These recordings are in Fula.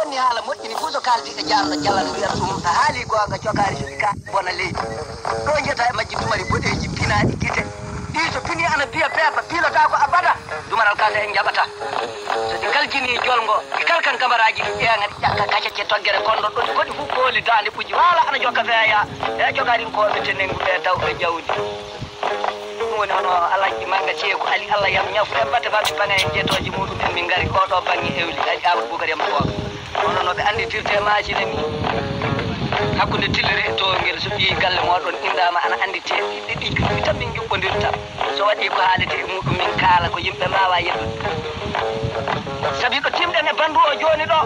wonni haala moƴƴini fuu so kaldi e jarno jallal wiyata ɗum haali gonga cokari so ka bona leydi ɗo jetta e majji dumari boɗeji pinaɗi gite ɗi so pini ana biya pepa pilota ko abada dumaral kalde en jaɓata so ɗi kalkini jolgo ɗi kalkan camaraji ɗi ƴeeŋa ɗi ƴakka kacece toggere gonɗon ɗon koɗi fof kooli dande ɓuji wala ana jokka feeya e jogarinkoɓe tenengu ɓe tawɓe jawdi woni hono alaji manga ceeko ali Allah yam ñaw e batte fa mi banga en jetoji muɗum en min ngari oɗo banggue ewli aji Amadou Boukary yam ko hono no ɓe anditirte machine ni hakkude tillere to ngel so ƴeewi galle moɗon indama ana andite ɗiɗi tan min juɓɓodirta so waɗi ko haalete e muɗum min kaala ko yimɓe mbawa yettude sabi ko timɗen e bandu o joni ɗo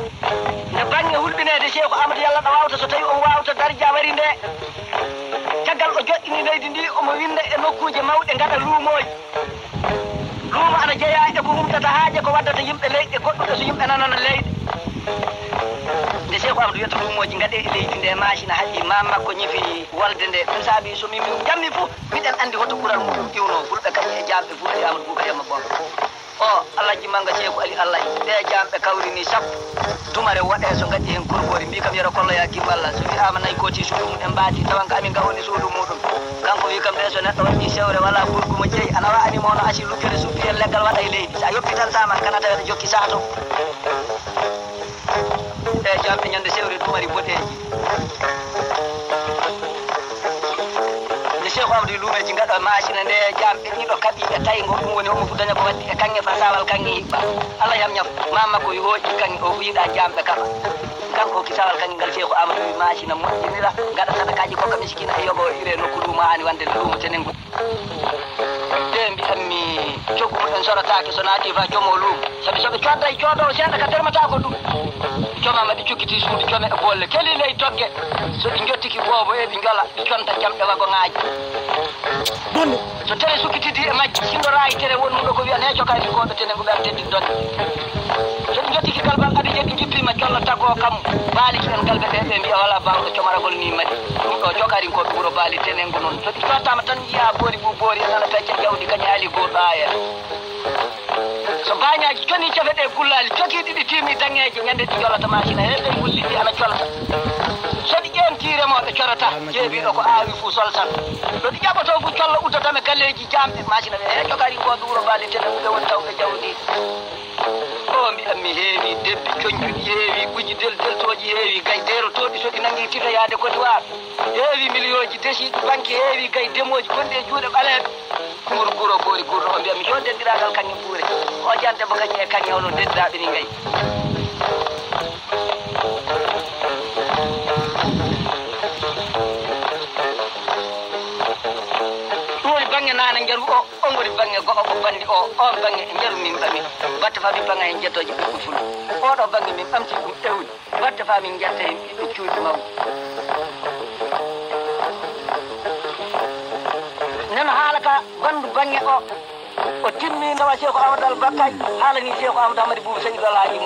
nde banggue hulɓinede Cheikh Amadou Yallah ɗo wawta so tawi on wawta darja wari nde caggal o joɗɗini leydi ndi omo winda e nokkuje mawɗe gaɗa luumoji luumo ana jeeya e ko humtata haaje ko waddata yimɓe leyɗe goɗɗuɗe so yimɓe nanana leyɗe nde Cheikh Amadou wiyata luumoji gaɗe e leydi nde machine haaɗi ma makko ñifi wolde nde ɗum saabi so min jammi fof miɗen andi hoto ɓural muɗum iwno fulɓe kañum e jamɓe fof e Amadou Boukary yamma bon o Alhaji manga Cheikh Ali Allah ɓe jamɓe kawrini sappo dumare waɗe so gaddi hen kurbori mbi kam yero kolloya kimballa so wiyama nayi koti suudu mum en mbaati tawan ko amin gawoni suudu muɗum kanko wi kam de so neɗɗo waɗi sewre wala burgumo jeeyi ana wa'animo no asi luggere suppi en leggal waɗa e leydi sa yoppitan sama kana tawede jokki sato e jamɓe ñande sewre dumari boɗeji Cheikh Amadou luumeji gaɗo machine nde jamɓe ɗiɗo kaaɓi e taygo ɗum woni homo fu daña ko waddi e kanŋe fasawal kanŋe yiɓɓa Allah yam ñaf mama ko hooƴi kanŋe o yiiɗa jamɓe kaɓa kanko kisawal kanŋe ngal Cheikh Amadou wi machine moƴƴinira gaɗa sadakaji kokka miskina e yogo ire nokku luumo hani wande luumo tenen go de mbiyatmi coggu en sorotake so naati fa joomo luumo saabi soɓe codda e coodowo seeɗa ka dermata ko ɗum comama ɗi cukkiti suudu come e bolle keli ley togge so ɗi jottiki boobo e ɗi jola ɗi conta jamɗe wagoŋaji so tere sukkitidi e majji sinno raayi tere wonmuɗo ko wiyan he cokani koɓe tenen ko ɓe am teddin donde so ɗi jottiki galbal abi je ɗi jippima jollata ko kam baaliki en galɓe ɓe ɓe mbiya wala bawɗo comaragol ni madi ɗum ɗo jokarinkoɓe ɓuuro baali tenengo noon so ɗi cottama tan jiya boori boori en ana pecce jawdi kañum haali goɗɗo ayen so bañaji coni cafe ɗe gullali cokiɗi ɗi timi daŋeje ñande ɗi jolata machine he ɗe gulliti ana colata so ɗi ƴentiremoɓe corota jeebiɗo ko awi fuu solsan so ɗi ƴaɓoto fuu collo uddatame galleji jamɓe machine ɓe he jokarinkoɓe wuuro baali tene ɓe woni tawɓe jawdi o mbiyatmi heewi debbi coñcuɗi heewi guji deltoji heewi gay derotoɗi so ɗi nangui titoyade Côte d'Ivoire heewi million ji desiɗi banque heewi gay demoji gonɗi e juuɗe ɓaleɓe guro boori gurɗo o mbiyatmi yo dendiragal kañum ɓuure o jante bo kañum e kañum ono dendiraɓe ni gay bange nana jaru o ngori bange go o bandi o bange jaru min bami batte fa mi banga en jettoji ko fulu o do bange min amti dum ewni batte fa min jette e cuudi maw nan halaka bandu bange o timmi ndawa Cheikh Amadou Bakay halani Cheikh Amadou Boubou Sayyid Alhaji